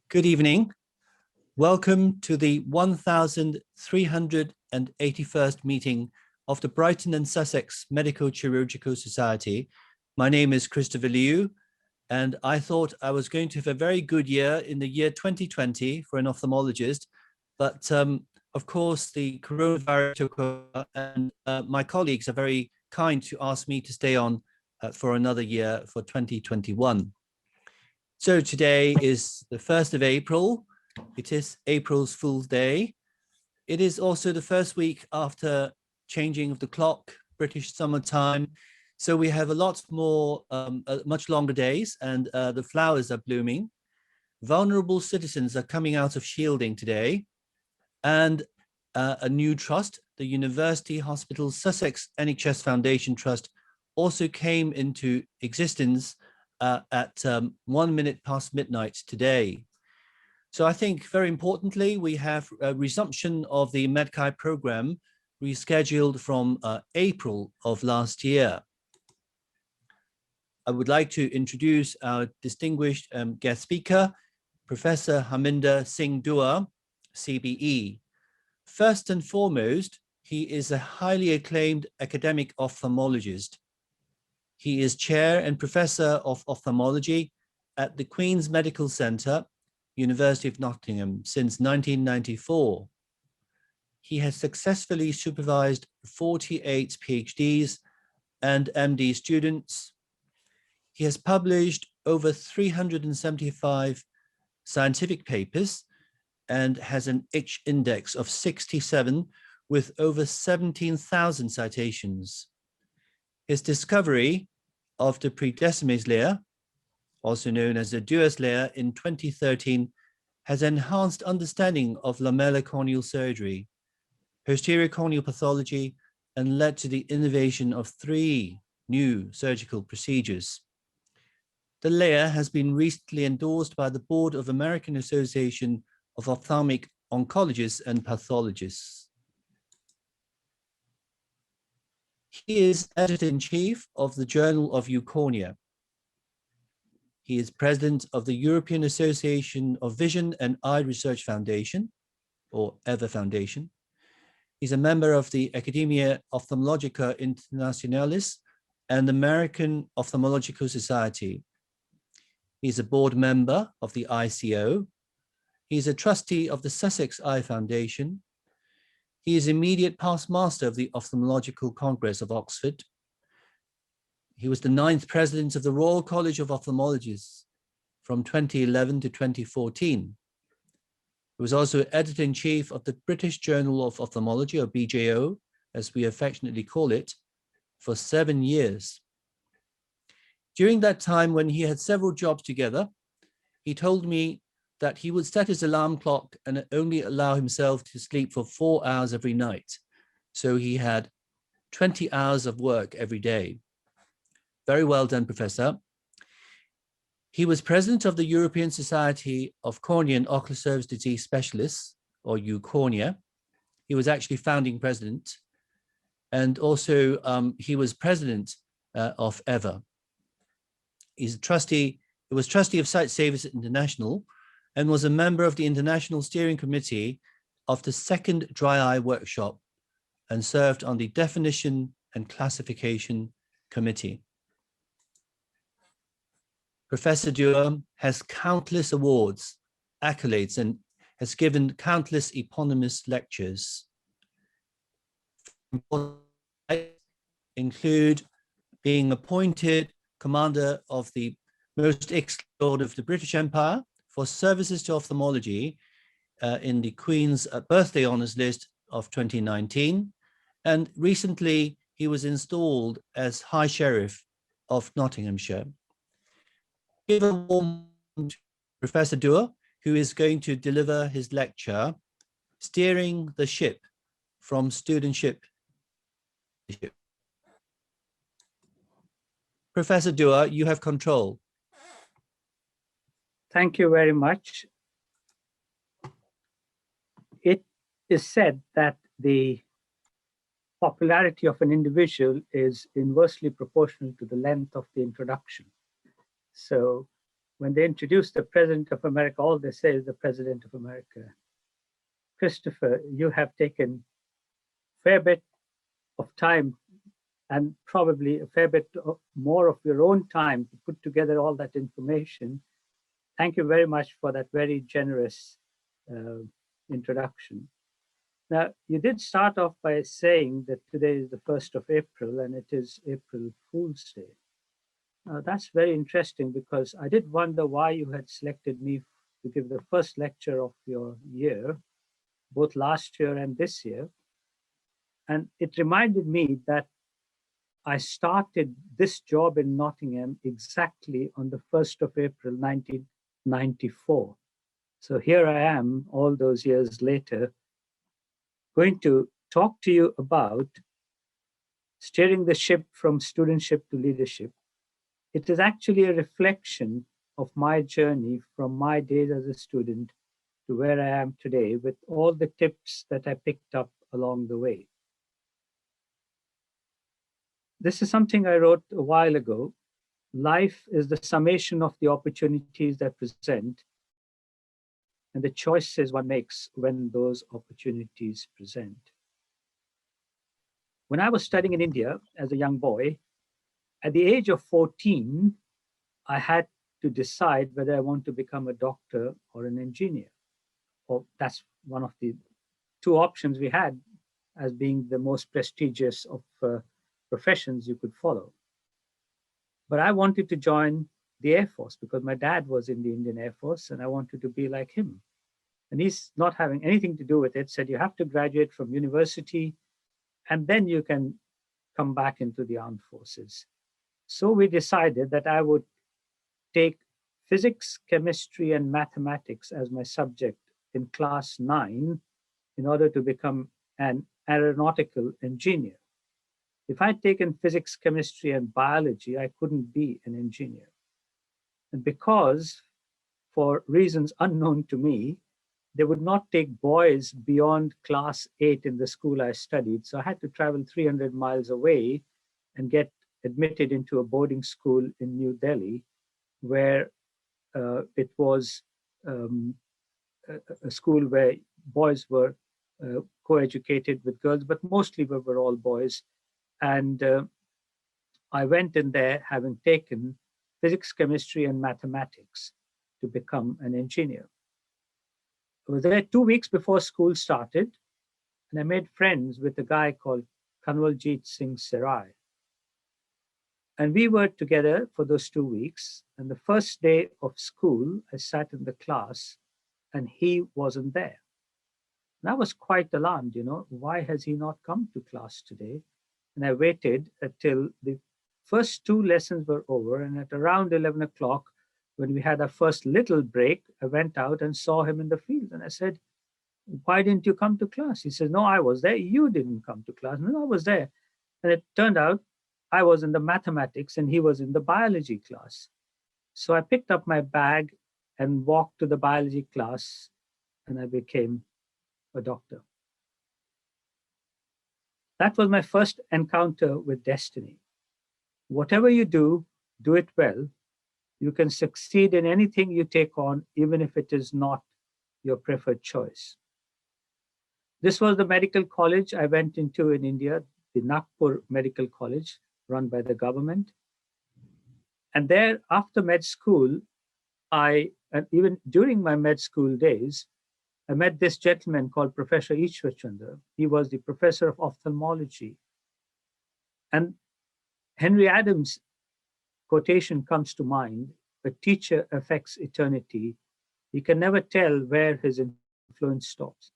Good evening. Welcome to the 1381st meeting of the Brighton and Sussex Medical Chirurgical Society. My name is Christopher Liu, and I thought I was going to have a very good year in the year 2020 for an ophthalmologist, but of course the coronavirus took over, and my colleagues are very kind to ask me to stay on for another year for 2021. So today is the 1st of April. It is April's Fool's Day. It is also the first week after changing of the clock, British summertime. So we have a lot more, much longer days, and the flowers are blooming. Vulnerable citizens are coming out of shielding today. And a new trust, the University Hospital Sussex NHS Foundation Trust, also came into existence at 1 minute past midnight today. So I think very importantly, we have a resumption of the MedChi program rescheduled from April of last year. I would like to introduce our distinguished guest speaker, Professor Harminder Dua, CBE. First and foremost, he is a highly acclaimed academic ophthalmologist. He is chair and professor of ophthalmology at the Queen's Medical Centre, University of Nottingham, since 1994. He has successfully supervised 48 PhDs and MD students. He has published over 375 scientific papers and has an H index of 67 with over 17,000 citations. His discovery of the Desmets layer, also known as the Dua's layer, in 2013 has enhanced understanding of lamellar corneal surgery, posterior corneal pathology, and led to the innovation of 3 new surgical procedures. The layer has been recently endorsed by the Board of American Association of Ophthalmic Oncologists and Pathologists. He is editor-in-chief of the Journal of Cornea. He is president of the European Association of Vision and Eye Research Foundation, or EVA Foundation. He's a member of the Academia Ophthalmologica Internationalis and American Ophthalmological Society. He's a board member of the ICO. He's a trustee of the Sussex Eye Foundation. He is immediate past master of the Ophthalmological Congress of Oxford. He was the 9th president of the Royal College of Ophthalmologists from 2011 to 2014. He was also editor-in-chief of the British Journal of Ophthalmology, or BJO, as we affectionately call it, for 7 years. During that time, when he had several jobs together, he told me that he would set his alarm clock and only allow himself to sleep for 4 hours every night. So he had 20 hours of work every day. Very well done, Professor. He was president of the European Society of Cornea and Ocular Surface Disease Specialists, or EUCornea. He was actually founding president. And also he was president of EVA. He was trustee of Sightsavers International and was a member of the International Steering Committee of the 2nd Dry Eye Workshop and served on the Definition and Classification Committee. Professor Dua has countless awards, accolades, and has given countless eponymous lectures. Include being appointed commander of the most excellent Order of the British Empire for services to ophthalmology in the Queen's Birthday Honours List of 2019. And recently, he was installed as High Sheriff of Nottinghamshire. Give a warm welcome to Professor Dua, who is going to deliver his lecture, Steering the Ship from Studentship to Ship. Professor Dua, you have control. Thank you very much. It is said that the popularity of an individual is inversely proportional to the length of the introduction. So when they introduce the President of America, all they say is the President of America. Christopher, you have taken a fair bit of time and probably a fair bit more of your own time to put together all that information. Thank you very much for that very generous introduction. Now, you did start off by saying that today is the 1st of April and it is April Fool's Day. That's very interesting because I did wonder why you had selected me to give the first lecture of your year, both last year and this year. And it reminded me that I started this job in Nottingham exactly on the 1st of April, 1994. So here I am, all those years later, going to talk to you about steering the ship from studentship to leadership. It is actually a reflection of my journey from my days as a student to where I am today, with all the tips that I picked up along the way. This is something I wrote a while ago. Life is the summation of the opportunities that present and the choices one makes when those opportunities present. When I was studying in India as a young boy, at the age of 14, I had to decide whether I want to become a doctor or an engineer. Or that's one of the two options we had as being the most prestigious of professions you could follow. But I wanted to join the Air Force because my dad was in the Indian Air Force and I wanted to be like him. And he's not having anything to do with it, said you have to graduate from university and then you can come back into the armed forces. So we decided that I would take physics, chemistry, and mathematics as my subject in class 9 in order to become an aeronautical engineer. If I'd taken physics, chemistry, and biology, I couldn't be an engineer. And because, for reasons unknown to me, they would not take boys beyond class 8 in the school I studied. So I had to travel 300 miles away and get admitted into a boarding school in New Delhi, where it was a school where boys were co-educated with girls, but mostly we were all boys. And I went in there having taken physics, chemistry, and mathematics to become an engineer. I was there 2 weeks before school started, and I made friends with a guy called Kanwaljit Singh Sarai. And we were together for those 2 weeks. And the first day of school, I sat in the class and he wasn't there. And I was quite alarmed, why has he not come to class today? And I waited until the first 2 lessons were over. And at around 11 o'clock, when we had our first little break, I went out and saw him in the field. And I said, why didn't you come to class? He says, no, I was there. You didn't come to class. No, I was there. And it turned out I was in the mathematics and he was in the biology class. So I picked up my bag and walked to the biology class and I became a doctor. That was my first encounter with destiny. Whatever you do, do it well. You can succeed in anything you take on, even if it is not your preferred choice. This was the medical college I went into in India, the Nagpur Medical College, run by the government. And there, after med school, and even during my med school days, I met this gentleman called Professor Ishwar Chandra. He was the professor of ophthalmology. And Henry Adams' quotation comes to mind: a teacher affects eternity. He can never tell where his influence stops.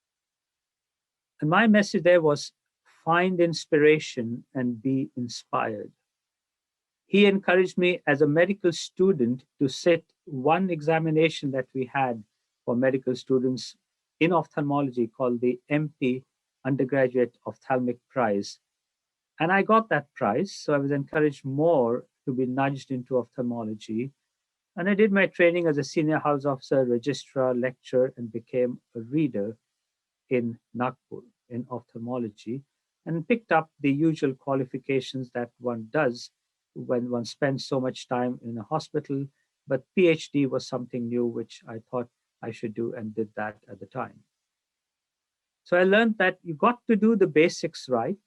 And my message there was, find inspiration and be inspired. He encouraged me as a medical student to sit one examination that we had for medical students in ophthalmology called the MP Undergraduate Ophthalmic Prize. And I got that prize, so I was encouraged more to be nudged into ophthalmology. And I did my training as a senior house officer, registrar, lecturer, and became a reader in Nagpur in ophthalmology, and picked up the usual qualifications that one does when one spends so much time in a hospital, but PhD was something new, which I thought I should do, and did that at the time. So I learned that you got to do the basics right.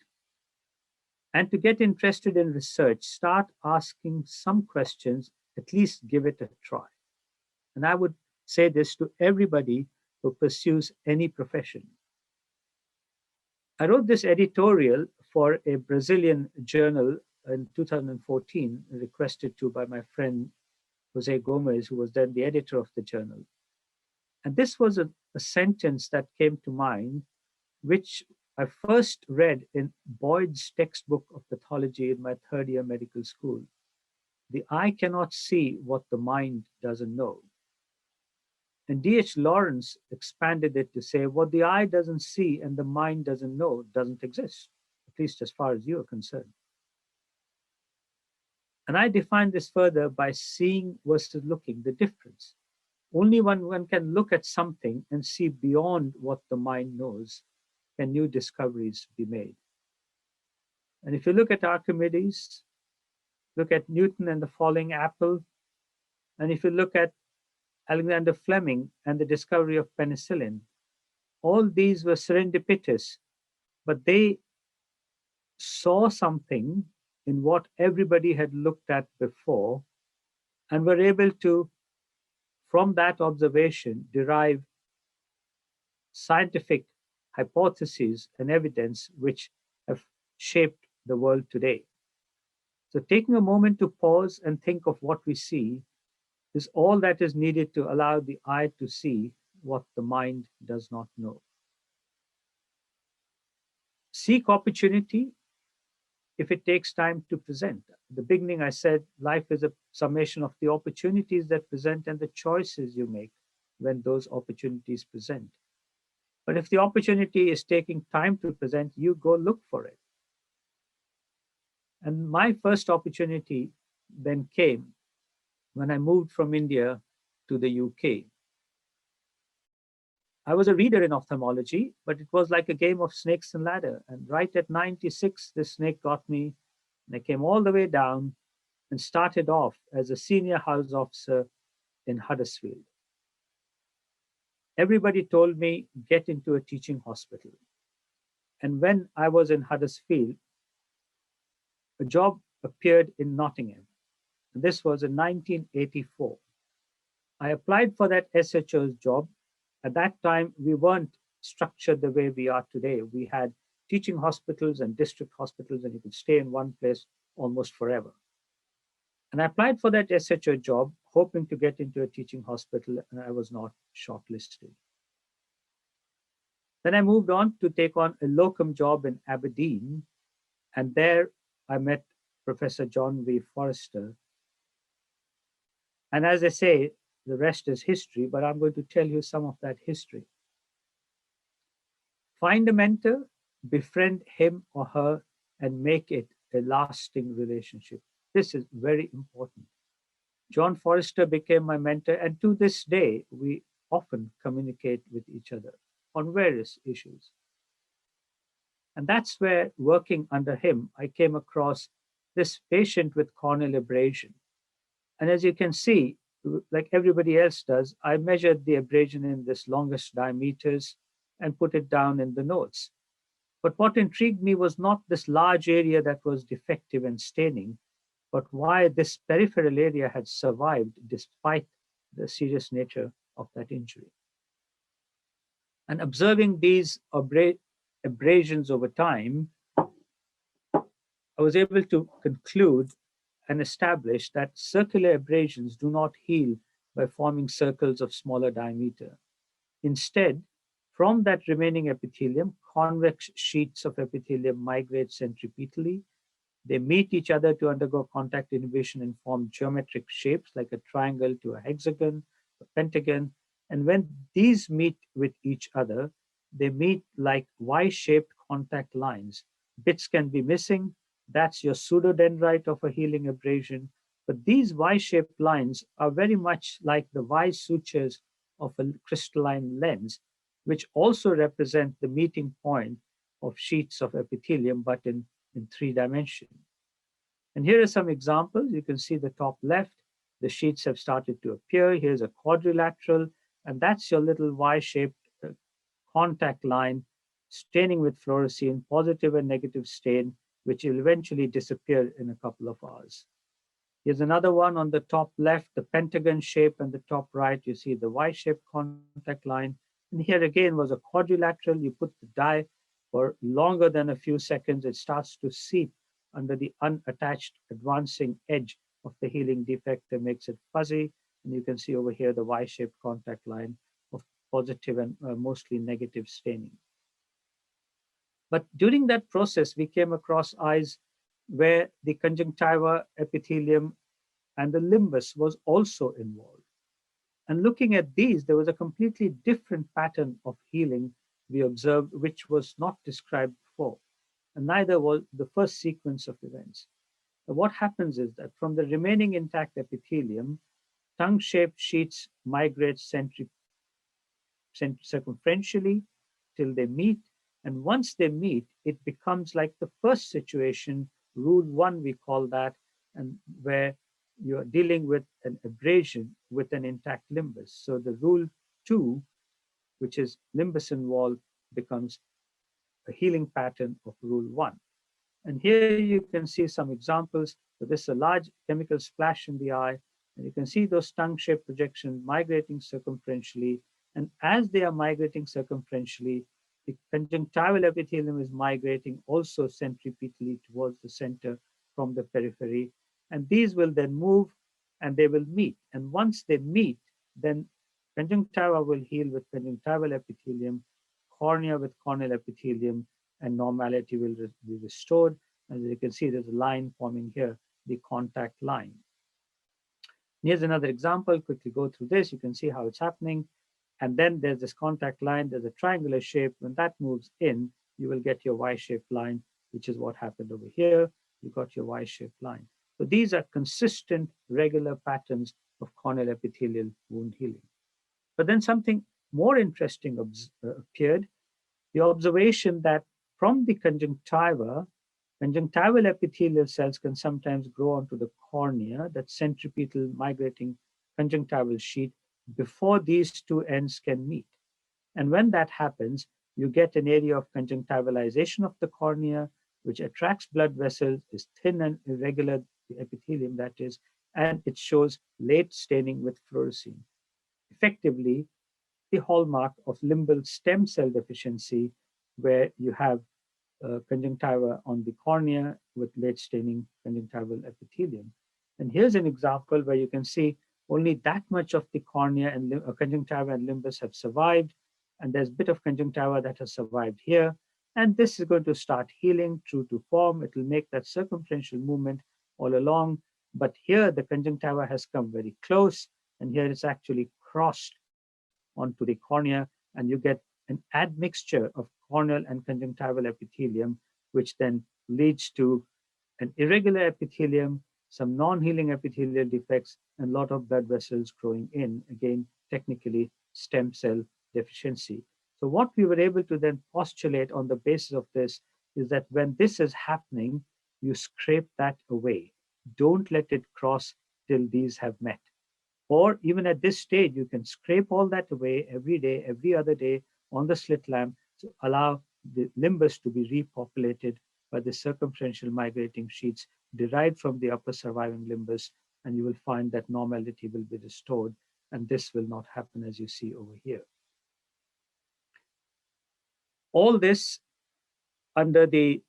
And to get interested in research, start asking some questions, at least give it a try. And I would say this to everybody who pursues any profession. I wrote this editorial for a Brazilian journal in 2014, requested to by my friend Jose Gomez, who was then the editor of the journal. And this was a sentence that came to mind, which I first read in Boyd's textbook of pathology in my third year medical school. The eye cannot see what the mind doesn't know. And D.H. Lawrence expanded it to say, what the eye doesn't see and the mind doesn't know doesn't exist, at least as far as you are concerned. And I define this further by seeing versus looking, the difference. Only when one can look at something and see beyond what the mind knows can new discoveries be made. And if you look at Archimedes, look at Newton and the falling apple, and if you look at Alexander Fleming and the discovery of penicillin, all these were serendipitous, but they saw something in what everybody had looked at before and were able to, from that observation, derive scientific hypotheses and evidence which have shaped the world today. So taking a moment to pause and think of what we see is all that is needed to allow the eye to see what the mind does not know. Seek opportunity if it takes time to present. At the beginning, I said life is a summation of the opportunities that present and the choices you make when those opportunities present. But if the opportunity is taking time to present, you go look for it. And my first opportunity then came when I moved from India to the UK. I was a reader in ophthalmology, but it was like a game of snakes and ladder. And right at 96, the snake got me, and I came all the way down and started off as a senior house officer in Huddersfield. Everybody told me, get into a teaching hospital. And when I was in Huddersfield, a job appeared in Nottingham. And this was in 1984. I applied for that SHO's job. At that time, we weren't structured the way we are today. We had teaching hospitals and district hospitals, and you could stay in one place almost forever. And I applied for that SHO job, hoping to get into a teaching hospital, and I was not shortlisted. Then I moved on to take on a locum job in Aberdeen, and there I met Professor John V. Forrester. And as I say, the rest is history, but I'm going to tell you some of that history. Find a mentor, befriend him or her, and make it a lasting relationship. This is very important. John Forrester became my mentor, and to this day, we often communicate with each other on various issues. And that's where, working under him, I came across this patient with corneal abrasion. And as you can see, like everybody else does, I measured the abrasion in this longest diameters and put it down in the notes. But what intrigued me was not this large area that was defective and staining, but why this peripheral area had survived despite the serious nature of that injury. And observing these abrasions over time, I was able to conclude and establish that circular abrasions do not heal by forming circles of smaller diameter. Instead, from that remaining epithelium, convex sheets of epithelium migrate centripetally. They meet each other to undergo contact inhibition and form geometric shapes like a triangle to a hexagon, a pentagon. And when these meet with each other, they meet like Y-shaped contact lines. Bits can be missing. That's your pseudodendrite of a healing abrasion. But these Y-shaped lines are very much like the Y sutures of a crystalline lens, which also represent the meeting point of sheets of epithelium, but in 3 dimensions. And here are some examples. You can see the top left. the sheets have started to appear. Here's a quadrilateral, and that's your little Y-shaped contact line staining with fluorescein, positive and negative stain, which will eventually disappear in a couple of hours. Here's another one on the top left, the pentagon shape, and the top right, you see the Y-shaped contact line. And here again was a quadrilateral. You put the dye for longer than a few seconds, it starts to seep under the unattached advancing edge of the healing defect that makes it fuzzy. And you can see over here the Y-shaped contact line of positive and mostly negative staining. But during that process, we came across eyes where the conjunctiva, epithelium, and the limbus was also involved. And looking at these, there was a completely different pattern of healing we observed, which was not described before, and neither was the first sequence of events. But what happens is that from the remaining intact epithelium, tongue-shaped sheets migrate circumferentially till they meet. And once they meet, it becomes like the first situation, rule one, we call that, and where you're dealing with an abrasion with an intact limbus. So the rule two, which is limbus involved, becomes a healing pattern of rule one. And here you can see some examples. So this is a large chemical splash in the eye, and you can see those tongue-shaped projections migrating circumferentially. And as they are migrating circumferentially, the conjunctival epithelium is migrating also centripetally towards the center from the periphery. And these will then move and they will meet. And once they meet, then conjunctiva will heal with conjunctival epithelium, cornea with corneal epithelium, and normality will be restored. As you can see, there's a line forming here, the contact line. Here's another example. Quickly go through this. You can see how it's happening. And then there's this contact line. There's a triangular shape. When that moves in, you will get your Y-shaped line, which is what happened over here. You got your Y-shaped line. So these are consistent, regular patterns of corneal epithelial wound healing. But then something more interesting appeared. The observation that from the conjunctiva, conjunctival epithelial cells can sometimes grow onto the cornea, that centripetal migrating conjunctival sheet, before these two ends can meet. And when that happens, you get an area of conjunctivalization of the cornea, which attracts blood vessels, is thin and irregular, the epithelium that is, and it shows late staining with fluorescein. Effectively, the hallmark of limbal stem cell deficiency, where you have conjunctiva on the cornea with late staining conjunctival epithelium. And here's an example where you can see only that much of the cornea and conjunctiva and limbus have survived, and there's a bit of conjunctiva that has survived here. And this is going to start healing true to form. It will make that circumferential movement all along. But here the conjunctiva has come very close, and here it's actually crossed onto the cornea, and you get an admixture of corneal and conjunctival epithelium, which then leads to an irregular epithelium, some non-healing epithelial defects, and a lot of blood vessels growing in, again, technically stem cell deficiency. So what we were able to then postulate on the basis of this is that when this is happening, you scrape that away. Don't let it cross till these have met. Or even at this stage, you can scrape all that away every day, every other day on the slit lamp to allow the limbus to be repopulated by the circumferential migrating sheets derived from the upper surviving limbus, and you will find that normality will be restored, and this will not happen as you see over here. All this under the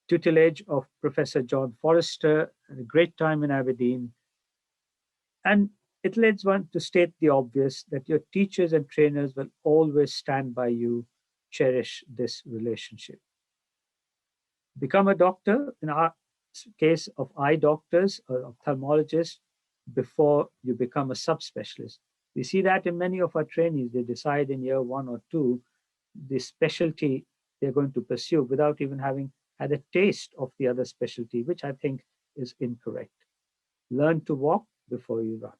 tutelage of Professor John Forrester, at a great time in Aberdeen. And it leads one to state the obvious, that your teachers and trainers will always stand by you. Cherish this relationship. Become a doctor, in our case of eye doctors or ophthalmologists, before you become a subspecialist. We see that in many of our trainees, they decide in year 1 or 2 the specialty they're going to pursue without even having had a taste of the other specialty, which I think is incorrect. Learn to walk before you run.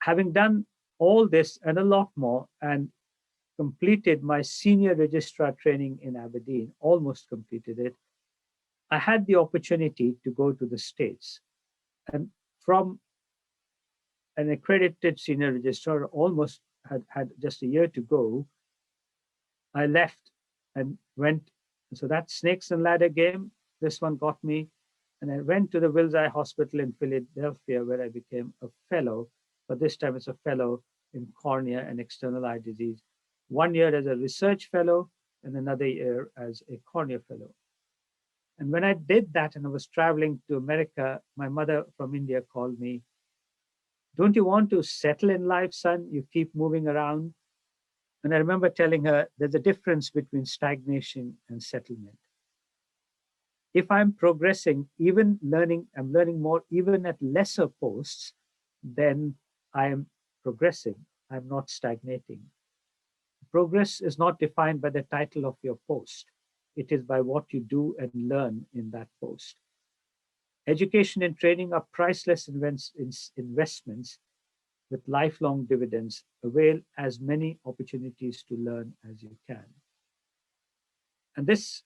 Having done all this and a lot more, and completed my senior registrar training in Aberdeen, almost completed it, I had the opportunity to go to the States. And from an accredited senior registrar, almost had just a year to go, I left and went. So that snakes and ladder game, this one got me. And I went to the Wills Eye Hospital in Philadelphia, where I became a fellow, but this time as a fellow in cornea and external eye disease. 1 year as a research fellow and another year as a cornea fellow. And when I did that and I was traveling to America, my mother from India called me, "Don't you want to settle in life, son? You keep moving around." And I remember telling her there's a difference between stagnation and settlement. If I'm progressing, even learning, I'm learning more, even at lesser posts, then I am progressing. I'm not stagnating. Progress is not defined by the title of your post. It is by what you do and learn in that post. Education and training are priceless investments with lifelong dividends. Avail as many opportunities to learn as you can. And this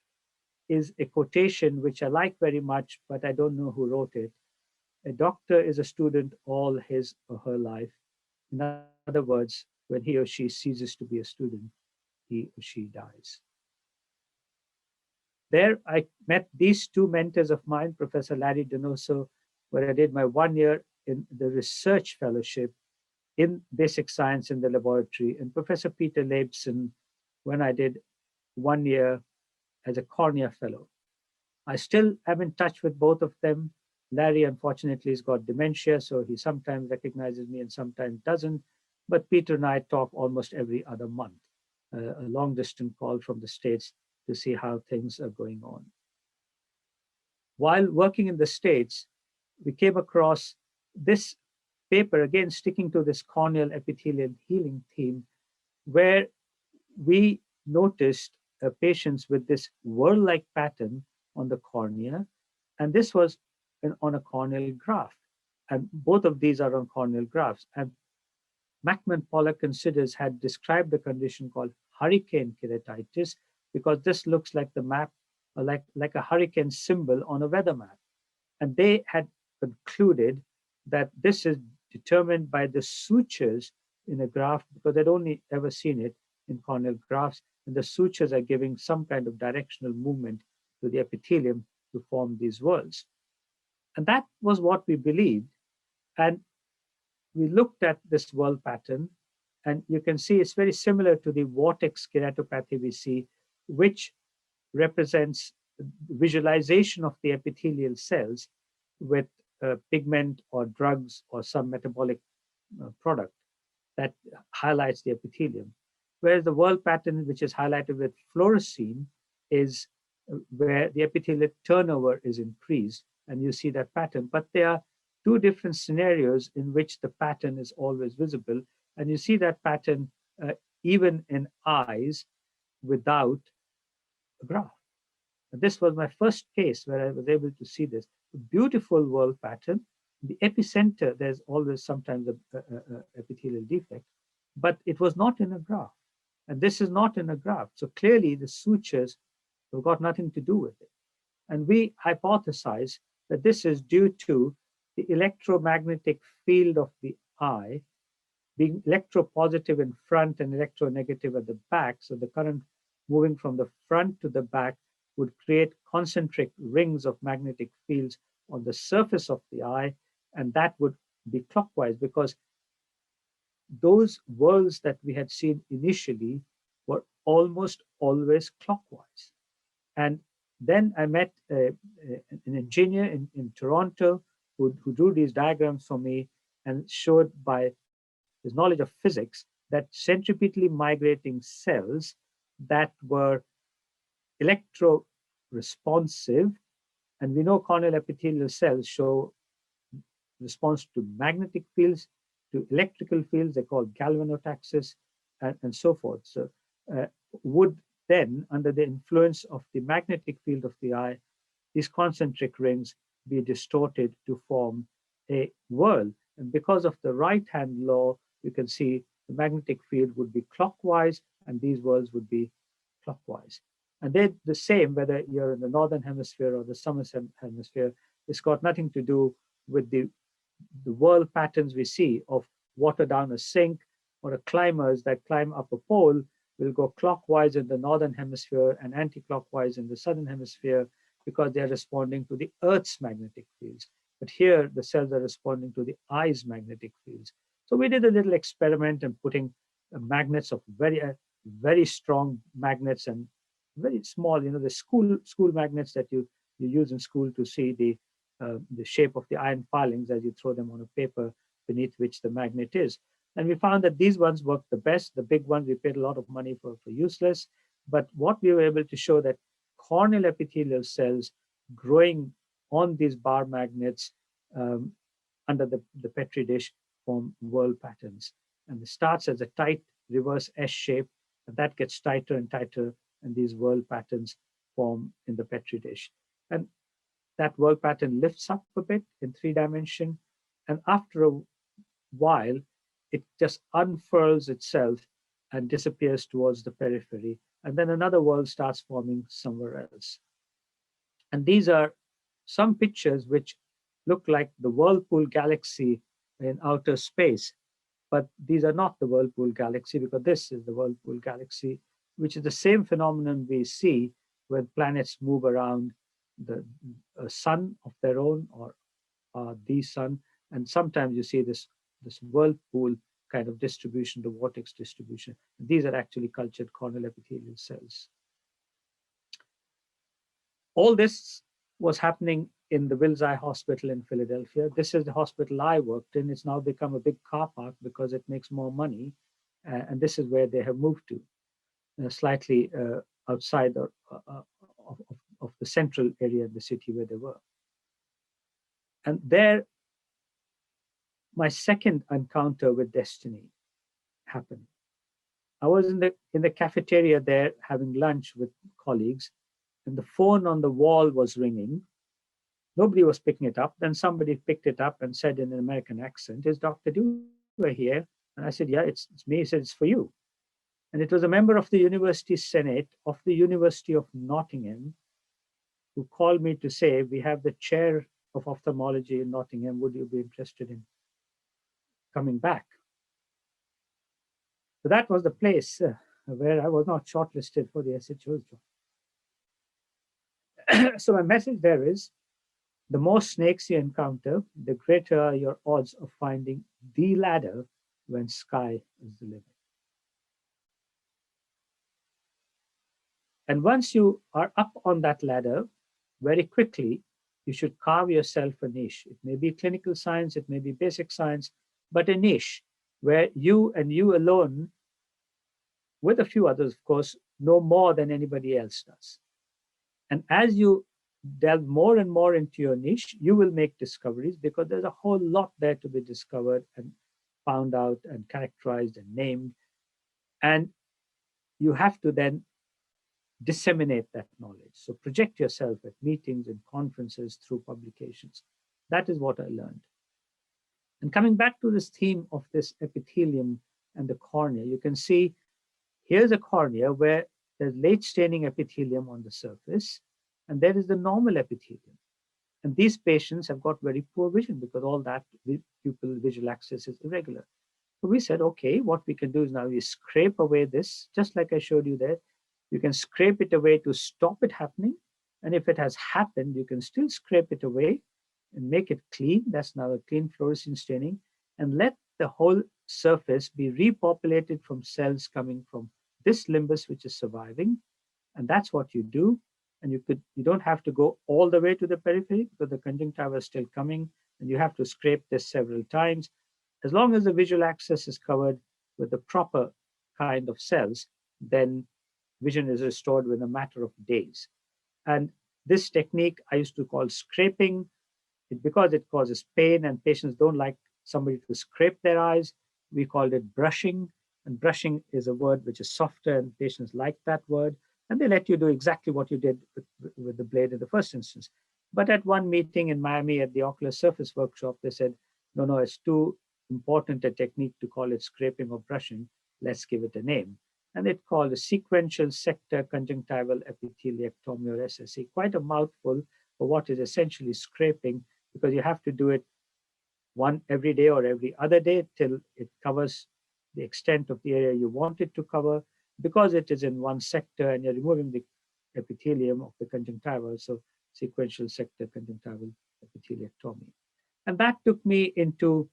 is a quotation which I like very much, but I don't know who wrote it. A doctor is a student all his or her life. In other words, when he or she ceases to be a student, he or she dies. There, I met these two mentors of mine, Professor Larry Donoso, where I did my 1 year in the research fellowship in basic science in the laboratory, and Professor Peter Leibson, when I did 1 year as a cornea fellow. I still am in touch with both of them. Larry, unfortunately, has got dementia, so he sometimes recognizes me and sometimes doesn't. But Peter and I talk almost every other month, a long distance call from the States to see how things are going on. While working in the States, we came across this paper, again, sticking to this corneal epithelial healing theme, where we noticed patients with this whirl-like pattern on the cornea, and this was on a corneal graft. And both of these are on corneal grafts. And Mackman Pollock considers had described the condition called hurricane keratitis because this looks like the map, like a hurricane symbol on a weather map. And they had concluded that this is determined by the sutures in a graft, because they'd only ever seen it in corneal grafts, and the sutures are giving some kind of directional movement to the epithelium to form these whorls. And that was what we believed. And we looked at this whorl pattern, and you can see it's very similar to the vortex keratopathy we see, which represents visualization of the epithelial cells with pigment or drugs or some metabolic product that highlights the epithelium. Whereas the whorl pattern, which is highlighted with fluorescein, is where the epithelial turnover is increased, and you see that pattern. But there are two different scenarios in which the pattern is always visible, and you see that pattern even in eyes without a graft. This was my first case where I was able to see this beautiful whorl pattern. In the epicenter, there's always sometimes a epithelial defect, but it was not in a graft. And this is not in a graft. So clearly the sutures have got nothing to do with it. And we hypothesize that this is due to the electromagnetic field of the eye being electropositive in front and electronegative at the back. So the current moving from the front to the back would create concentric rings of magnetic fields on the surface of the eye, and that would be clockwise, because those whorls that we had seen initially were almost always clockwise. And then I met an engineer in Toronto who drew these diagrams for me and showed by his knowledge of physics that centripetally migrating cells that were electro-responsive, and we know corneal epithelial cells show response to magnetic fields, to electrical fields, they're called galvanotaxis, and so forth. So would then, under the influence of the magnetic field of the eye, these concentric rings be distorted to form a whorl. And because of the right-hand law, you can see the magnetic field would be clockwise, and these whorls would be clockwise. And they're the same whether you're in the northern hemisphere or the southern hemisphere. It's got nothing to do with the the whirl patterns we see of water down a sink, or climbers that climb up a pole will go clockwise in the northern hemisphere and anti-clockwise in the southern hemisphere because they're responding to the Earth's magnetic fields. But here, the cells are responding to the eye's magnetic fields. So we did a little experiment and putting magnets of very strong magnets and very small, the school magnets that you use in school to see the shape of the iron filings as you throw them on a paper beneath which the magnet is. And we found that these ones worked the best. The big ones we paid a lot of money for useless. But what we were able to show that corneal epithelial cells growing on these bar magnets under the Petri dish form whirl patterns. And it starts as a tight reverse S shape, and that gets tighter and tighter, and these whirl patterns form in the Petri dish. And that whirl pattern lifts up a bit in 3-dimension, and after a while, it just unfurls itself and disappears towards the periphery. And then another whirl starts forming somewhere else. And these are some pictures which look like the Whirlpool galaxy in outer space. But these are not the Whirlpool galaxy, because this is the Whirlpool galaxy, which is the same phenomenon we see when planets move around the sun of their own, or the sun. And sometimes you see this whirlpool kind of distribution, the vortex distribution. These are actually cultured corneal epithelial cells. All this was happening in the Wills Eye Hospital in Philadelphia. This is the hospital I worked in. It's now become a big car park because it makes more money. And this is where they have moved to, slightly outside of the central area of the city where they were. And there, my second encounter with destiny happened. I was in the cafeteria there having lunch with colleagues, and the phone on the wall was ringing. Nobody was picking it up. Then somebody picked it up and said in an American accent, "Is Dr. Dua here?" And I said, "Yeah, it's me." He said, "It's for you." And it was a member of the University Senate of the University of Nottingham who called me to say, "We have the chair of ophthalmology in Nottingham. Would you be interested in coming back?" So that was the place where I was not shortlisted for the SHO's job. So my message there is, the more snakes you encounter, the greater are your odds of finding the ladder when sky is the limit. And once you are up on that ladder, very quickly, you should carve yourself a niche. It may be clinical science, it may be basic science, but a niche where you and you alone, with a few others, of course, know more than anybody else does. And as you delve more and more into your niche, you will make discoveries, because there's a whole lot there to be discovered and found out and characterized and named. And you have to then disseminate that knowledge. So project yourself at meetings and conferences through publications. That is what I learned. And coming back to this theme of this epithelium and the cornea, you can see here's a cornea where there's late staining epithelium on the surface, and there is the normal epithelium. And these patients have got very poor vision because all that pupil visual axis is irregular. So we said, okay, what we can do is now we scrape away this, just like I showed you there. You can scrape it away to stop it happening. And if it has happened, you can still scrape it away and make it clean. That's now a clean fluorescein staining, and let the whole surface be repopulated from cells coming from this limbus, which is surviving. And that's what you do. And you don't have to go all the way to the periphery, because the conjunctiva is still coming, and you have to scrape this several times. As long as the visual axis is covered with the proper kind of cells, then vision is restored within a matter of days. And this technique I used to call scraping, because it causes pain and patients don't like somebody to scrape their eyes. We called it brushing, and brushing is a word which is softer, and patients like that word. And they let you do exactly what you did with the blade in the first instance. But at one meeting in Miami at the ocular surface workshop, they said, no, it's too important a technique to call it scraping or brushing. Let's give it a name. And it's called a sequential sector conjunctival epitheliectomy, or SSE. Quite a mouthful for what is essentially scraping, because you have to do it one every day or every other day till it covers the extent of the area you want it to cover. Because it is in one sector and you're removing the epithelium of the conjunctiva, so sequential sector conjunctival epitheliectomy. And that took me into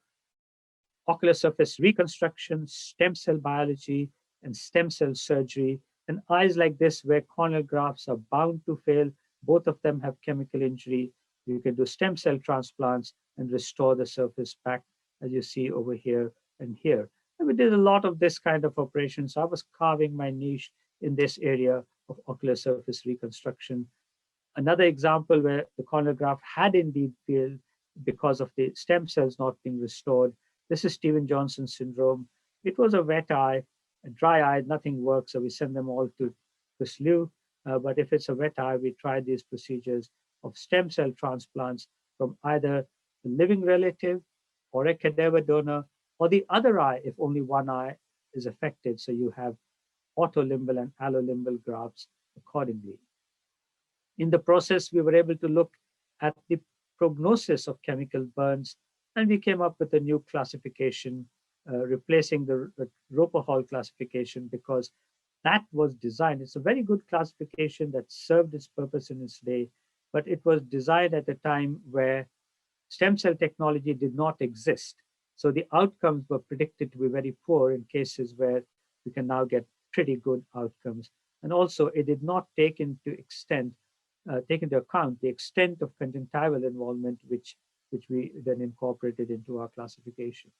ocular surface reconstruction, stem cell biology, and stem cell surgery. And eyes like this, where corneal grafts are bound to fail, both of them have chemical injury. You can do stem cell transplants and restore the surface back, as you see over here and here. And we did a lot of this kind of operations. So I was carving my niche in this area of ocular surface reconstruction. Another example where the corneal graft had indeed failed because of the stem cells not being restored. This is Stevens-Johnson syndrome. It was a wet eye, a dry eye, nothing works, so we send them all to SLU. But if it's a wet eye, we try these procedures of stem cell transplants from either the living relative or a cadaver donor, or the other eye if only one eye is affected. So you have autolimbal and allolimbal grafts accordingly. In the process, we were able to look at the prognosis of chemical burns, and we came up with a new classification, replacing the Roper Hall classification, because that was designed. It's a very good classification that served its purpose in its day, but it was designed at a time where stem cell technology did not exist. So the outcomes were predicted to be very poor in cases where we can now get pretty good outcomes. And also, it did not take into account the extent of conjunctival involvement, which we then incorporated into our classification.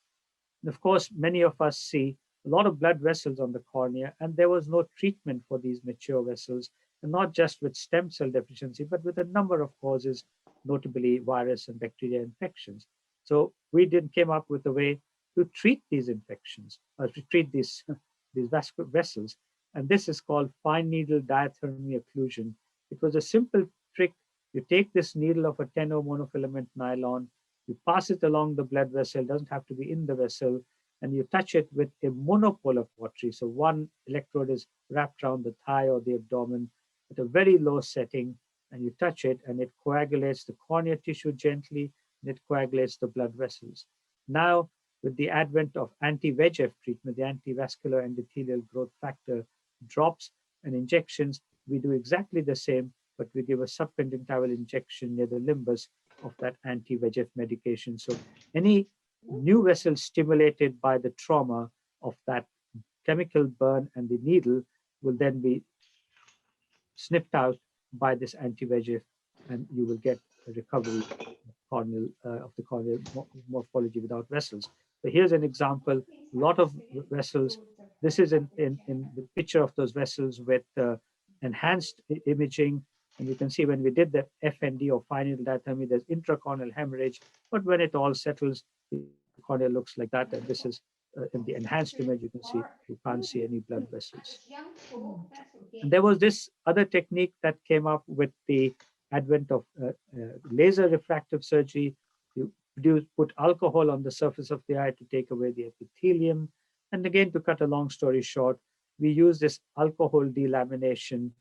And of course, many of us see a lot of blood vessels on the cornea, and there was no treatment for these mature vessels, and not just with stem cell deficiency, but with a number of causes, notably virus and bacteria infections. So we came up with a way to treat these infections, or to treat these vascular vessels. And this is called fine needle diathermy occlusion. It was a simple trick. You take this needle of a 10-0 monofilament nylon, you pass it along the blood vessel, it doesn't have to be in the vessel, and you touch it with a monopolar cautery. So one electrode is wrapped around the thigh or the abdomen at a very low setting, and you touch it, and it coagulates the cornea tissue gently, and it coagulates the blood vessels. Now, with the advent of anti-VEGF treatment, the anti-vascular endothelial growth factor drops and injections, we do exactly the same, but we give a subconjunctival injection near the limbus of that anti-VEGF medication. So any new vessel stimulated by the trauma of that chemical burn and the needle will then be sniffed out by this anti-VEGF, and you will get a recovery of the corneal morphology without vessels. So here's an example, a lot of vessels. This is in the picture of those vessels with enhanced imaging. And you can see when we did the FND or fine needle diathermy, there's intracorneal hemorrhage, but when it all settles, the cornea looks like that. And this is in the enhanced image, you can see you can't see any blood vessels. And there was this other technique that came up with the advent of laser refractive surgery. You put alcohol on the surface of the eye to take away the epithelium. And again, to cut a long story short, we use this alcohol delamination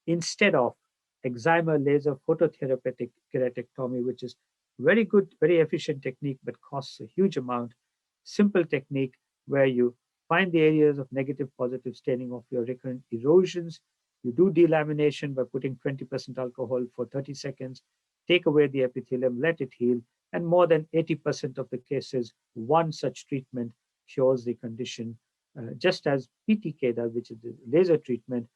instead of excimer laser phototherapeutic keratectomy, which is very good, very efficient technique, but costs a huge amount. Simple technique where you find the areas of negative positive staining of your recurrent erosions. You do delamination by putting 20% alcohol for 30 seconds, take away the epithelium, let it heal. And more than 80% of the cases, one such treatment cures the condition, just as PTK does, which is the laser treatment,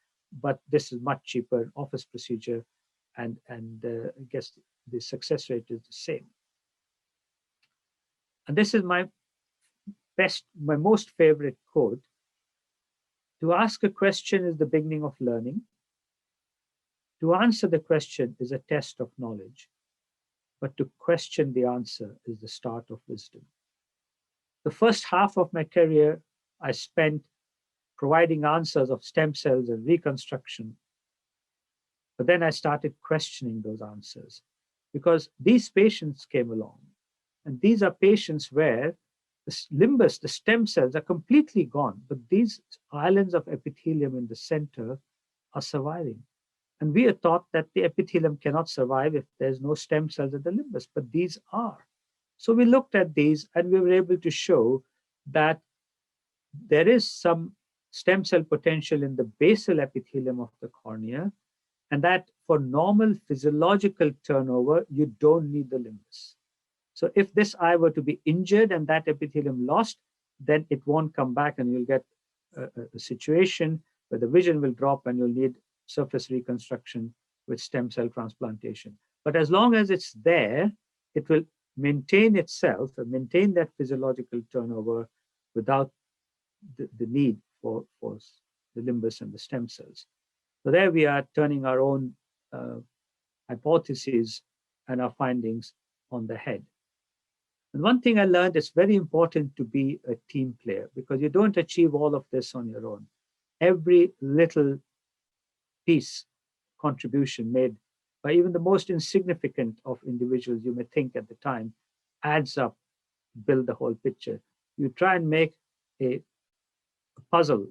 but this is much cheaper, office procedure, and I guess the success rate is the same. And this is my most favorite quote. To ask a question is the beginning of learning. To answer the question is a test of knowledge, but to question the answer is the start of wisdom. The first half of my career, I spent providing answers of stem cells and reconstruction. But then I started questioning those answers because these patients came along. And these are patients where the limbus, the stem cells are completely gone, but these islands of epithelium in the center are surviving. And we are taught that the epithelium cannot survive if there's no stem cells in the limbus, but these are. So we looked at these and we were able to show that there is some stem cell potential in the basal epithelium of the cornea, and that for normal physiological turnover, you don't need the limbus. So if this eye were to be injured and that epithelium lost, then it won't come back, and you'll get a situation where the vision will drop and you'll need surface reconstruction with stem cell transplantation. But as long as it's there, it will maintain itself and maintain that physiological turnover without the need for the limbus and the stem cells. So there we are turning our own hypotheses and our findings on the head. And one thing I learned, it's very important to be a team player, because you don't achieve all of this on your own. Every little piece contribution made by even the most insignificant of individuals you may think at the time adds up, build the whole picture. You try and make a puzzle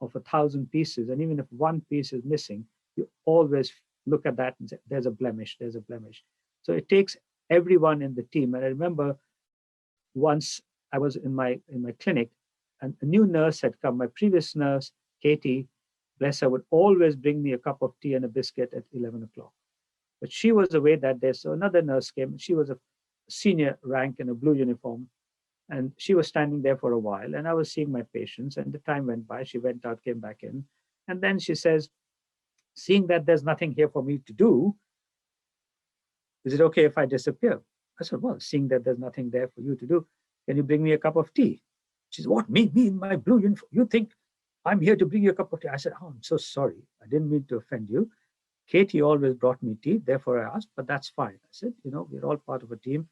of 1,000 pieces, and even if one piece is missing, you always look at that and say, there's a blemish, there's a blemish. So it takes everyone in the team. And I remember once I was in my clinic, and a new nurse had come. My previous nurse, Katie, bless her, would always bring me a cup of tea and a biscuit at 11 o'clock. But she was away that day, so another nurse came. She was a senior rank in a blue uniform, and she was standing there for a while, and I was seeing my patients, and the time went by. She went out, came back in, and then she says, seeing that there's nothing here for me to do, is it okay if I disappear? I said, well, seeing that there's nothing there for you to do, can you bring me a cup of tea? She said, what, me in my blue uniform? You think I'm here to bring you a cup of tea? I said, oh, I'm so sorry. I didn't mean to offend you. Katie always brought me tea, therefore I asked, but that's fine. I said, we're all part of a team.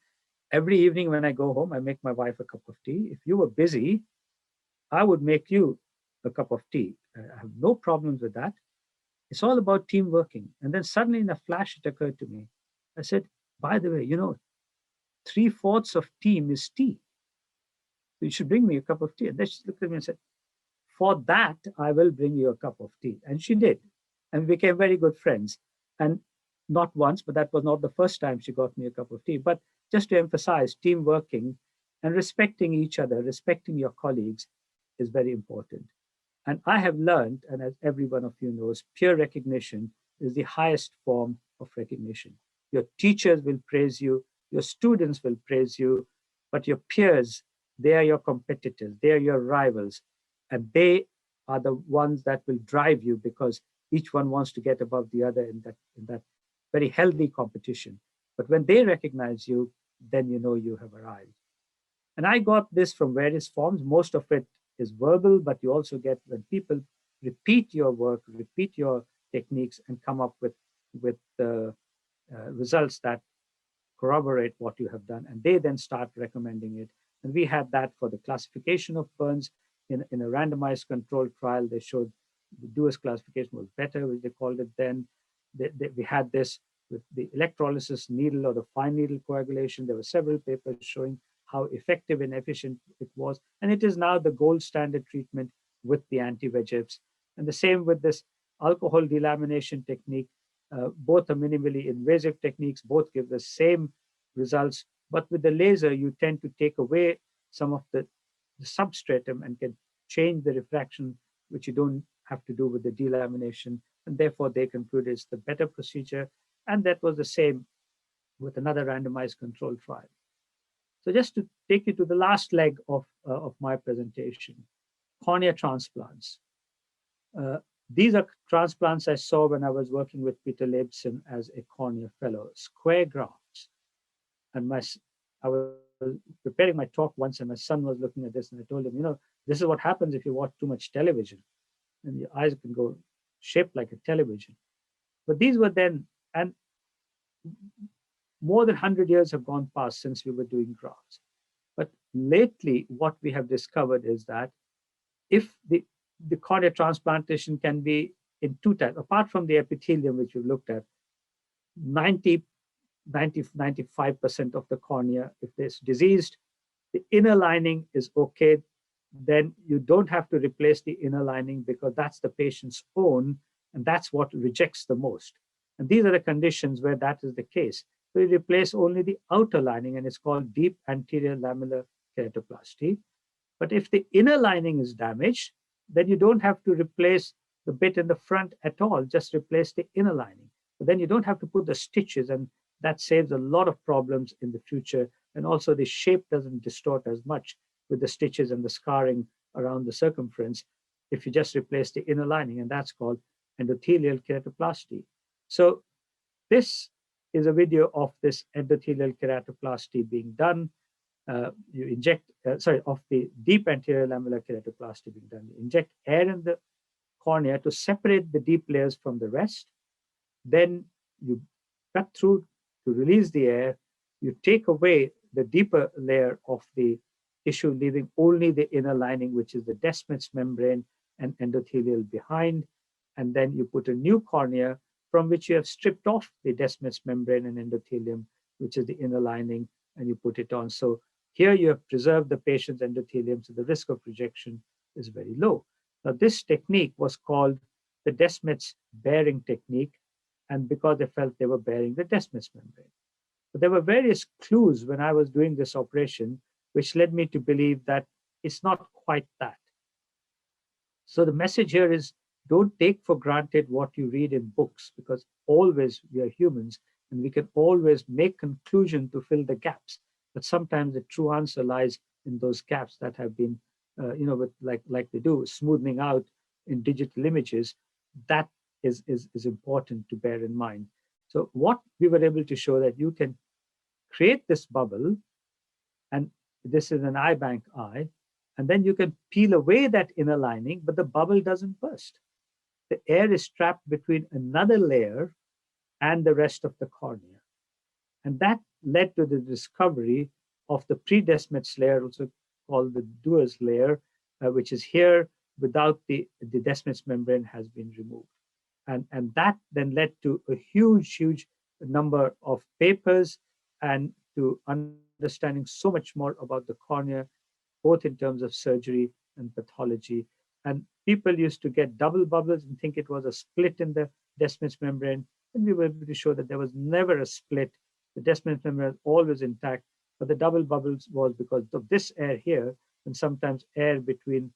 Every evening when I go home, I make my wife a cup of tea. If you were busy, I would make you a cup of tea. I have no problems with that. It's all about team working. And then suddenly in a flash, it occurred to me. I said, by the way, 3/4 of team is tea. So you should bring me a cup of tea. And then she looked at me and said, for that, I will bring you a cup of tea. And she did. And we became very good friends. And not once, but that was not the first time she got me a cup of tea. But just to emphasize, team working and respecting each other, respecting your colleagues is very important. And I have learned, and as every one of you knows, peer recognition is the highest form of recognition. Your teachers will praise you, your students will praise you, but your peers, they are your competitors, they are your rivals, and they are the ones that will drive you, because each one wants to get above the other in that very healthy competition. But when they recognize you, then you know you have arrived. And I got this from various forms. Most of it is verbal, but you also get when people repeat your work, repeat your techniques, and come up with results that corroborate what you have done, and they then start recommending it. And we had that for the classification of burns in a randomized controlled trial. They showed the Dua's classification was better, which they called it then. We had this with the electrolysis needle or the fine needle coagulation. There were several papers showing how effective and efficient it was. And it is now the gold standard treatment with the anti-VEGFs. And the same with this alcohol delamination technique. Both are minimally invasive techniques, both give the same results. But with the laser, you tend to take away some of the substratum and can change the refraction, which you don't have to do with the delamination. And therefore, they concluded it's the better procedure. And that was the same with another randomized controlled trial. So just to take you to the last leg of my presentation, cornea transplants. These are transplants I saw when I was working with Peter Leibson as a cornea fellow, square grafts. And I was preparing my talk once, and my son was looking at this, and I told him, this is what happens if you watch too much television, and your eyes can go shaped like a television. But these were then, and more than 100 years have gone past since we were doing grafts. But lately, what we have discovered is that if the cornea transplantation can be in two types, apart from the epithelium, which we've looked at, 95% of the cornea, if it's diseased, the inner lining is okay, then you don't have to replace the inner lining, because that's the patient's own, and that's what rejects the most. And these are the conditions where that is the case. So you replace only the outer lining, and it's called deep anterior lamellar keratoplasty. But if the inner lining is damaged, then you don't have to replace the bit in the front at all, just replace the inner lining. But then you don't have to put the stitches, and that saves a lot of problems in the future. And also the shape doesn't distort as much with the stitches and the scarring around the circumference if you just replace the inner lining, and that's called endothelial keratoplasty. So this is a video of this endothelial keratoplasty being done. You inject, of the deep anterior lamellar keratoplasty being done. You inject air in the cornea to separate the deep layers from the rest. Then you cut through to release the air. You take away the deeper layer of the tissue, leaving only the inner lining, which is the Desmets membrane and endothelial behind. And then you put a new cornea from which you have stripped off the Desmets membrane and endothelium, which is the inner lining, and you put it on. So here you have preserved the patient's endothelium, so the risk of rejection is very low. Now, this technique was called the Desmets bearing technique, and because they felt they were bearing the Desmets membrane. But there were various clues when I was doing this operation, which led me to believe that it's not quite that. So the message here is, don't take for granted what you read in books, because always we are humans and we can always make conclusion to fill the gaps. But sometimes the true answer lies in those gaps that have been, with like they do, smoothing out in digital images. That is important to bear in mind. So what we were able to show that you can create this bubble, and this is an eye bank eye, and then you can peel away that inner lining, but the bubble doesn't burst. The air is trapped between another layer and the rest of the cornea. And that led to the discovery of the pre-Desmets layer, also called the Dua's layer, which is here without the Desmets membrane has been removed. And that then led to a huge number of papers and to understanding so much more about the cornea, both in terms of surgery and pathology. And people used to get double bubbles and think it was a split in the Desmets membrane. And we were able to show that there was never a split. The Desmets membrane was always intact, but the double bubbles was because of this air here, and sometimes air between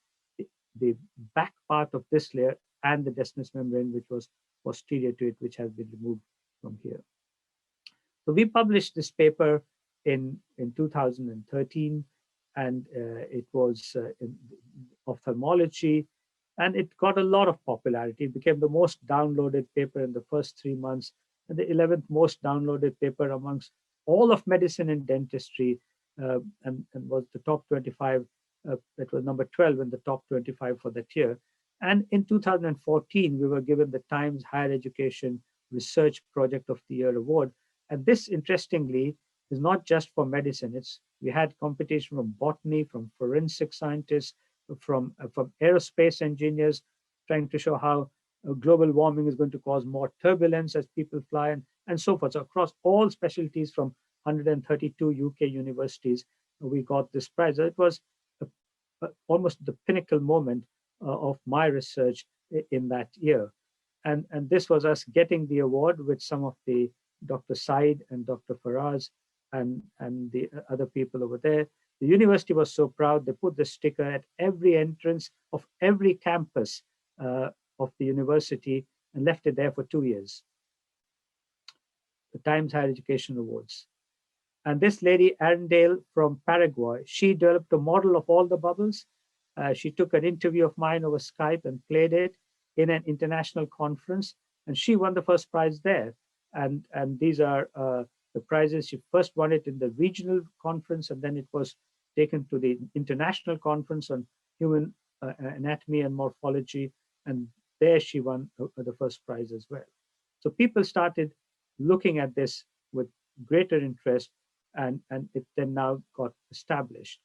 the back part of this layer and the Desmets membrane, which was posterior to it, which has been removed from here. So we published this paper in 2013, and it was in ophthalmology, and it got a lot of popularity. It became the most downloaded paper in the first 3 months, and the 11th most downloaded paper amongst all of medicine and dentistry, and was the top 25. That was number 12 in the top 25 for that year. And in 2014, we were given the Times Higher Education Research Project of the Year award. And this, interestingly, is not just for medicine. We had competition from botany, from forensic scientists, from aerospace engineers, trying to show how global warming is going to cause more turbulence as people fly, and so forth. So across all specialties from 132 UK universities, we got this prize. It was almost the pinnacle moment of my research in that year. And this was us getting the award with some of the Dr. Said and Dr. Faraz and the other people over there. The university was so proud, they put the sticker at every entrance of every campus of the university and left it there for 2 years. The Times Higher Education Awards. And this lady, Arendelle from Paraguay, she developed a model of all the bubbles. She took an interview of mine over Skype and played it in an international conference, and she won the first prize there. And these are the prizes. She first won it in the regional conference, and then it was taken to the international conference on human anatomy and morphology, and there she won the first prize as well. So people started looking at this with greater interest, and it then now got established.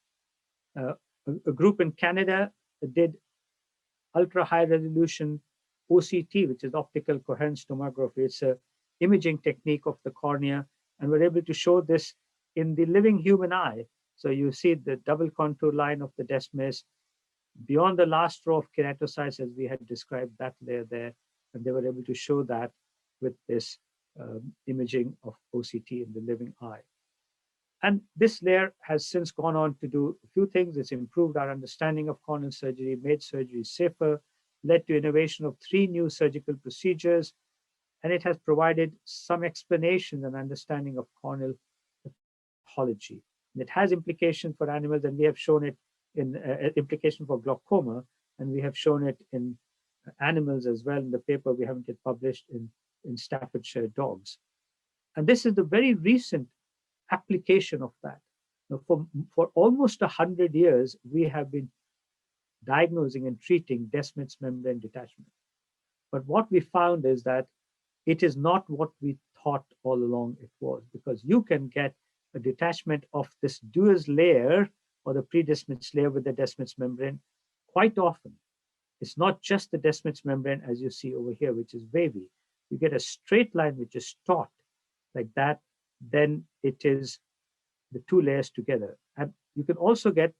A group in Canada did ultra high resolution OCT, which is optical coherence tomography. It's an imaging technique of the cornea, and we're able to show this in the living human eye. So you see the double contour line of the Desmets beyond the last row of keratocytes, as we had described that layer there, and they were able to show that with this imaging of OCT in the living eye. And this layer has since gone on to do a few things. It's improved our understanding of corneal surgery, made surgery safer, led to innovation of 3 new surgical procedures, and it has provided some explanation and understanding of corneal pathology. And it has implication for animals, and we have shown it in implication for glaucoma, and we have shown it in animals as well in the paper we haven't yet published in Staffordshire dogs. And this is the very recent application of that. Now, for almost 100 years, we have been diagnosing and treating Desmets membrane detachment. But what we found is that it is not what we thought all along it was, because you can get a detachment of this Dua's layer or the pre-Desmets layer with the Desmets membrane quite often. It's not just the Desmets membrane as you see over here, which is wavy. You get a straight line which is taut like that, then it is the 2 layers together. And you can also get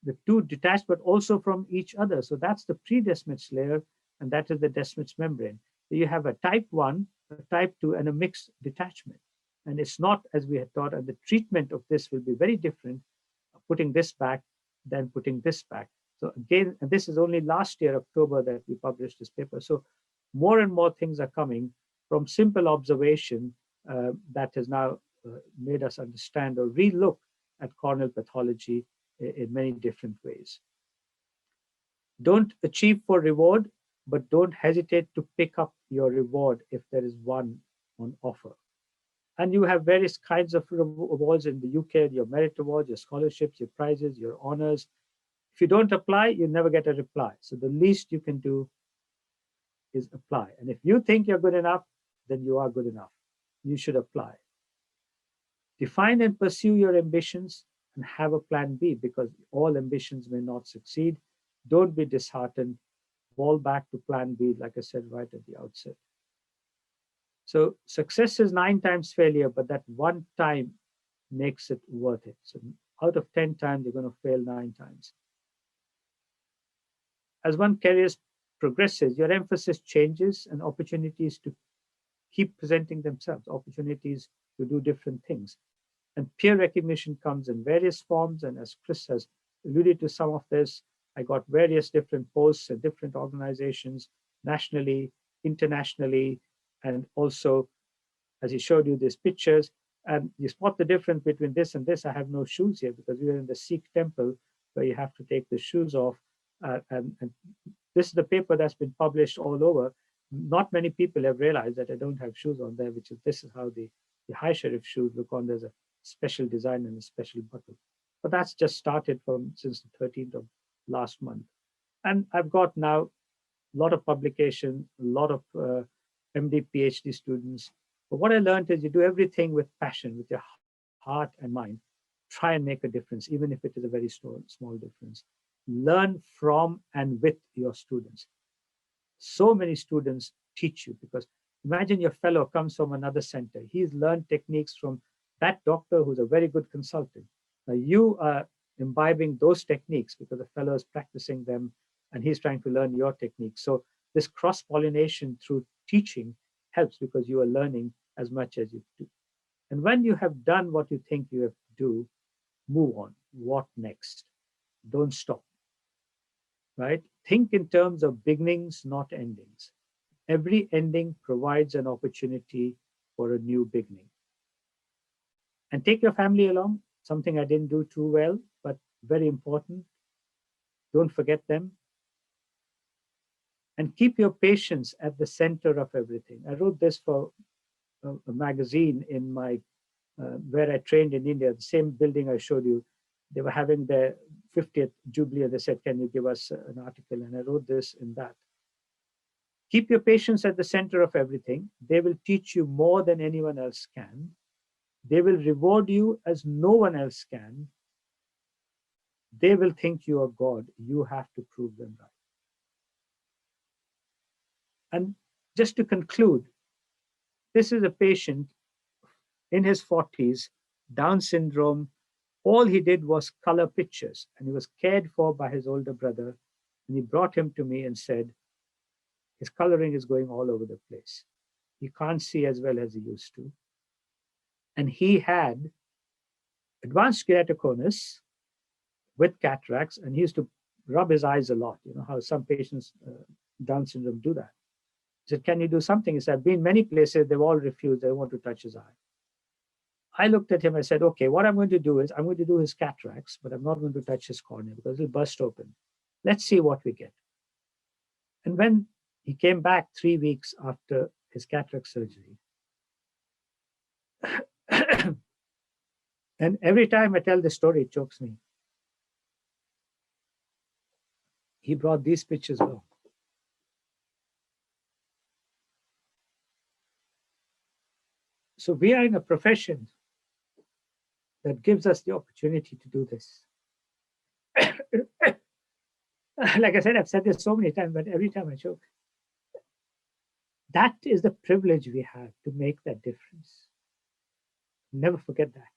the 2 detached, but also from each other. So that's the pre-Desmets layer, and that is the Desmets membrane. So you have a type 1, a type 2, and a mixed detachment. And it's not as we had thought, and the treatment of this will be very different, putting this back than putting this back. So again, and this is only last year, October, that we published this paper. So more and more things are coming from simple observation that has now made us understand or relook at corneal pathology in many different ways. Don't achieve for reward, but don't hesitate to pick up your reward if there is one on offer. And you have various kinds of awards in the UK, your merit awards, your scholarships, your prizes, your honors. If you don't apply, you never get a reply. So the least you can do is apply. And if you think you're good enough, then you are good enough. You should apply. Define and pursue your ambitions and have a plan B, because all ambitions may not succeed. Don't be disheartened. Fall back to plan B, like I said right at the outset. So success is 9 times failure, but that 1 time makes it worth it. So out of 10 times, you're going to fail 9 times. As one career progresses, your emphasis changes and opportunities to keep presenting themselves, opportunities to do different things. And peer recognition comes in various forms. And as Chris has alluded to some of this, I got various different posts at different organizations, nationally, internationally, and also, as he showed you these pictures, and you spot the difference between this and this. I have no shoes here because we are in the Sikh temple where you have to take the shoes off. And this is the paper that's been published all over. Not many people have realized that I don't have shoes on there, which is, this is how the high sheriff shoes look on. There's a special design and a special button. But that's just started since the 13th of last month. And I've got now a lot of publication, a lot of MD, PhD students. But what I learned is you do everything with passion, with your heart and mind. Try and make a difference, even if it is a very small difference. Learn from and with your students. So many students teach you, because imagine your fellow comes from another center. He's learned techniques from that doctor who's a very good consultant. Now you are imbibing those techniques because the fellow is practicing them and he's trying to learn your techniques. So this cross-pollination through teaching helps, because you are learning as much as you do. And when you have done what you think you have to do, move on. What next? Don't stop, right? Think in terms of beginnings, not endings. Every ending provides an opportunity for a new beginning. And take your family along, something I didn't do too well, but very important. Don't forget them. And keep your patients at the center of everything. I wrote this for a magazine in my, where I trained in India, the same building I showed you. They were having their 50th Jubilee, and they said, can you give us an article? And I wrote this in that. Keep your patients at the center of everything. They will teach you more than anyone else can. They will reward you as no one else can. They will think you are God. You have to prove them right. And just to conclude, this is a patient in his 40s, Down syndrome. All he did was color pictures, and he was cared for by his older brother. And he brought him to me and said, his coloring is going all over the place. He can't see as well as he used to. And he had advanced keratoconus with cataracts, and he used to rub his eyes a lot. You know how some patients, Down syndrome, do that. He said, can you do something? He said, I've been many places, they've all refused, they want to touch his eye. I looked at him, I said, okay, what I'm going to do is I'm going to do his cataracts, but I'm not going to touch his cornea because it'll burst open. Let's see what we get. And when he came back 3 weeks after his cataract surgery, and every time I tell the story, it chokes me. He brought these pictures home. So we are in a profession that gives us the opportunity to do this. Like I said, I've said this so many times, but every time I choke. That is the privilege we have to make that difference. Never forget that.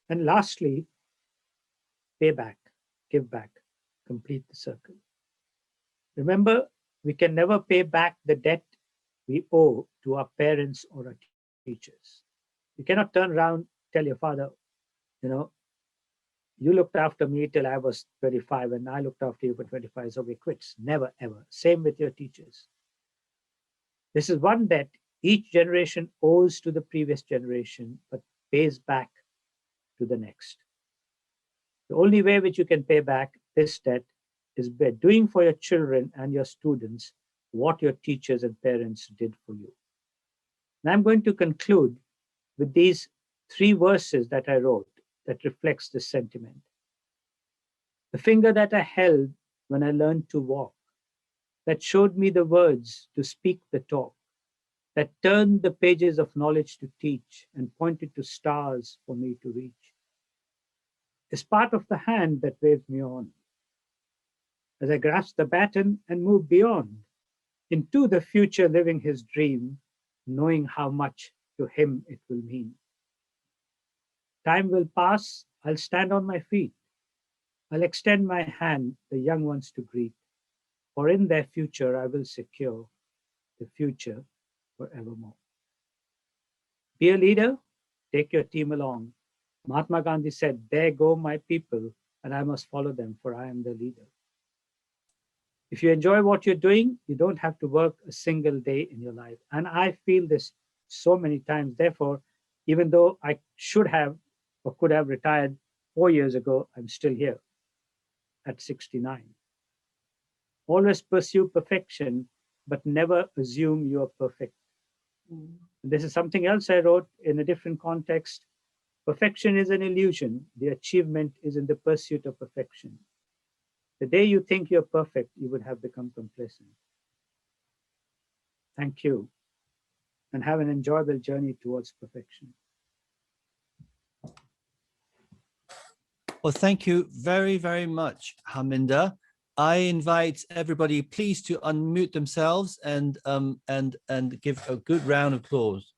And lastly, pay back, give back, complete the circle. Remember, we can never pay back the debt we owe to our parents or our teachers. You cannot turn around, tell your father, you know, you looked after me till I was 35 and I looked after you for 25, so we quits. Never, ever. Same with your teachers. This is one debt each generation owes to the previous generation, but pays back to the next. The only way which you can pay back this debt is by doing for your children and your students what your teachers and parents did for you. And I'm going to conclude with these 3 verses that I wrote that reflects this sentiment. The finger that I held when I learned to walk, that showed me the words to speak the talk, that turned the pages of knowledge to teach and pointed to stars for me to reach, is part of the hand that waved me on as I grasped the baton and moved beyond into the future, living his dream, knowing how much to him it will mean. Time will pass, I'll stand on my feet. I'll extend my hand, the young ones to greet, for in their future I will secure the future forevermore. Be a leader, take your team along. Mahatma Gandhi said, there go my people, and I must follow them, for I am the leader. If you enjoy what you're doing, you don't have to work a single day in your life. And I feel this so many times. Therefore, even though I should have or could have retired 4 years ago, I'm still here at 69. Always pursue perfection, but never assume you are perfect. This is something else I wrote in a different context. Perfection is an illusion. The achievement is in the pursuit of perfection. The day you think you're perfect, you would have become complacent. Thank you, and have an enjoyable journey towards perfection. Well, thank you very, very much, Haminda. I invite everybody, please, to unmute themselves and give a good round of applause.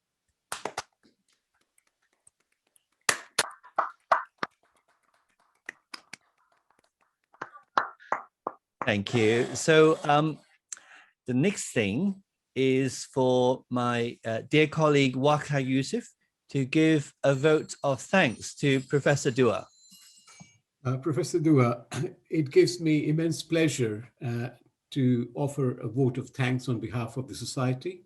Thank you. So the next thing is for my dear colleague Waka Yusuf to give a vote of thanks to Professor Dua. Professor Dua, it gives me immense pleasure to offer a vote of thanks on behalf of the Society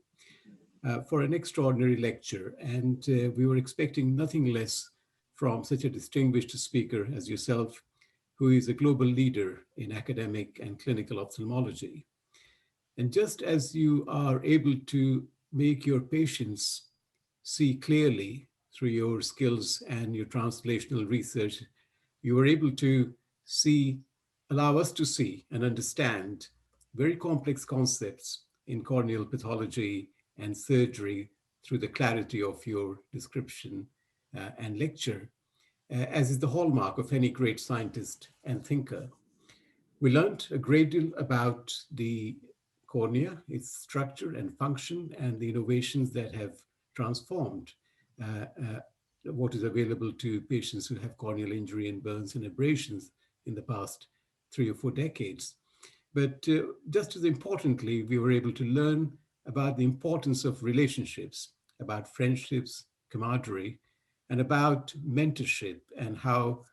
for an extraordinary lecture. And we were expecting nothing less from such a distinguished speaker as yourself, who is a global leader in academic and clinical ophthalmology. And just as you are able to make your patients see clearly through your skills and your translational research, you are able to see, allow us to see and understand very complex concepts in corneal pathology and surgery through the clarity of your description and lecture, as is the hallmark of any great scientist and thinker. We learned a great deal about the cornea, its structure and function, and the innovations that have transformed what is available to patients who have corneal injury and burns and abrasions in the past 3 or 4 decades. But just as importantly, we were able to learn about the importance of relationships, about friendships, camaraderie, and about mentorship and how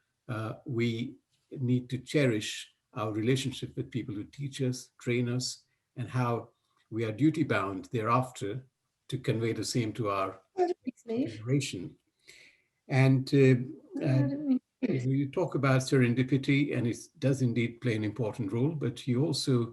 we need to cherish our relationship with people who teach us, train us, and how we are duty bound thereafter to convey the same to our generation. And you talk about serendipity, and it does indeed play an important role, but you also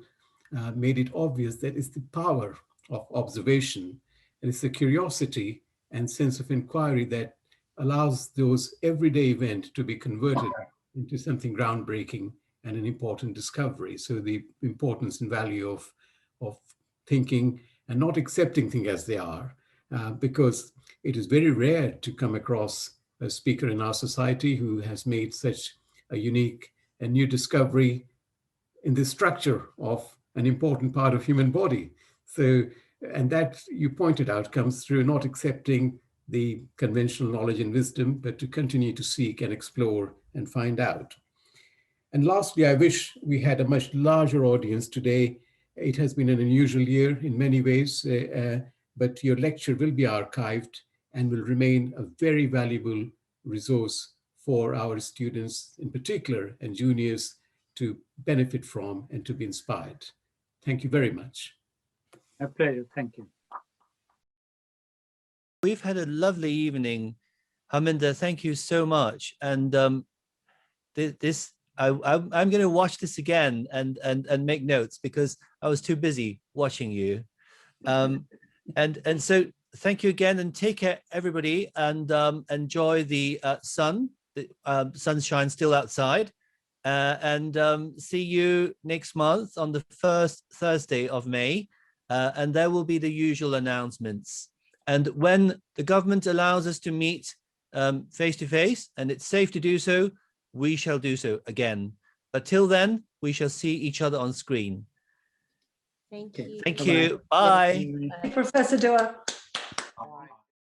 made it obvious that it's the power of observation, and it's the curiosity and sense of inquiry that allows those everyday events to be converted into something groundbreaking and an important discovery. So the importance and value of thinking and not accepting things as they are, because it is very rare to come across a speaker in our society who has made such a unique and new discovery in the structure of an important part of human body. So, and that you pointed out comes through not accepting the conventional knowledge and wisdom, but to continue to seek and explore and find out. And lastly, I wish we had a much larger audience today. It has been an unusual year in many ways, but your lecture will be archived and will remain a very valuable resource for our students in particular and juniors to benefit from and to be inspired. Thank you very much. My pleasure. Thank you. We've had a lovely evening. Haminda, thank you so much. And I'm going to watch this again and make notes because I was too busy watching you. And so thank you again, and take care, everybody, and enjoy the sun. The sunshine still outside, and see you next month on the first Thursday of May, and there will be the usual announcements. And when the government allows us to meet face to face, and it's safe to do so, we shall do so again. But till then, we shall see each other on screen. Thank you. Thank you. Bye. Professor Dua.